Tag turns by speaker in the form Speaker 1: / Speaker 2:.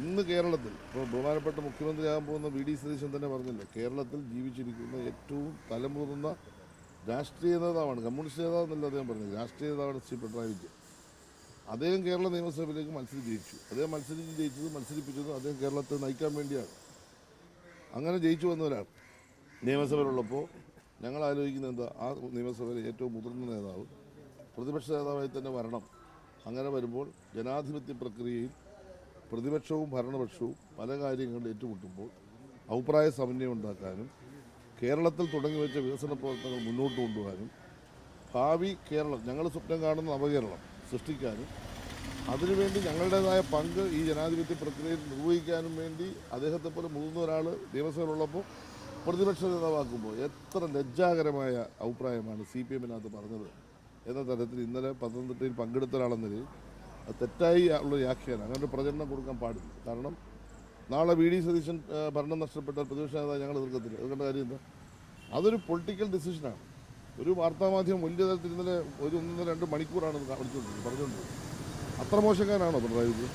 Speaker 1: ഇന്ന് കേരളത്തിൽ ഇപ്പോൾ ബഹുമാനപ്പെട്ട മുഖ്യമന്ത്രിയാകാൻ പോകുന്ന വി ഡി സതീശൻ തന്നെ പറഞ്ഞില്ലേ, കേരളത്തിൽ ജീവിച്ചിരിക്കുന്ന ഏറ്റവും തലമുതിർന്ന രാഷ്ട്രീയ നേതാവാണ്, കമ്മ്യൂണിസ്റ്റ് നേതാവെന്നല്ല അദ്ദേഹം പറഞ്ഞത്, രാഷ്ട്രീയ നേതാവാണ് ശ്രീ പിണറായി വിജയൻ. അദ്ദേഹം കേരള നിയമസഭയിലേക്ക് ജയിച്ചു. അദ്ദേഹം മത്സരിപ്പിച്ചതും അദ്ദേഹം കേരളത്തെ നയിക്കാൻ വേണ്ടിയാണ്. അങ്ങനെ ജയിച്ചു വന്നവരാണ് നിയമസഭയിലുള്ളപ്പോൾ ഞങ്ങൾ ആലോചിക്കുന്നത് എന്താ, ആ നിയമസഭയിലെ ഏറ്റവും മുതിർന്ന നേതാവ് പ്രതിപക്ഷ നേതാവായി തന്നെ വരണം. അങ്ങനെ വരുമ്പോൾ ജനാധിപത്യ പ്രക്രിയയിൽ പ്രതിപക്ഷവും ഭരണപക്ഷവും പല കാര്യങ്ങളിൽ ഏറ്റുമുട്ടുമ്പോൾ അഭിപ്രായ സമന്വയം ഉണ്ടാക്കാനും കേരളത്തിൽ തുടങ്ങി വെച്ച വികസന പ്രവർത്തനങ്ങൾ മുന്നോട്ട് കൊണ്ടുപോകാനും ഭാവി കേരളം, ഞങ്ങൾ സ്വപ്നം കാണുന്ന നവകേരളം സൃഷ്ടിക്കാനും അതിനുവേണ്ടി ഞങ്ങളുടേതായ പങ്ക് ഈ ജനാധിപത്യ പ്രക്രിയയിൽ നിർവഹിക്കാനും വേണ്ടി അദ്ദേഹത്തെ പോലെ മുതിർന്ന ഒരാൾ നിയമസഭയിലുള്ളപ്പോൾ പ്രതിപക്ഷ നേതാവാക്കുമ്പോൾ എത്ര ലജ്ജാകരമായ അഭിപ്രായമാണ് CPM-നകത്ത് പറഞ്ഞത് എന്ന തരത്തിൽ ഇന്നലെ പത്തനംതിട്ടയിൽ പങ്കെടുത്ത ഒരാളെന്ന നിലയിൽ തെറ്റായി ഉള്ള വ്യാഖ്യാനം, അങ്ങനെ ഒരു പ്രചരണം കൊടുക്കാൻ പാടില്ല. കാരണം നാളെ വി ഡി സതീശൻ ഭരണം നഷ്ടപ്പെട്ടാൽ പ്രതിപക്ഷ നേതാവ് ഞങ്ങൾ എതിർക്കത്തില്ല. എതിർക്കേണ്ട കാര്യം എന്താ? അതൊരു പൊളിറ്റിക്കൽ ഡിസിഷനാണ്. ഒരു വാർത്താമാധ്യമം വലിയ തരത്തിൽ ഇന്നലെ 1-2 മണിക്കൂറാണ് പറഞ്ഞുകൊണ്ടിരുന്നത്. അത്ര മോശക്കാരാണോ പിണറായി വിജയൻ?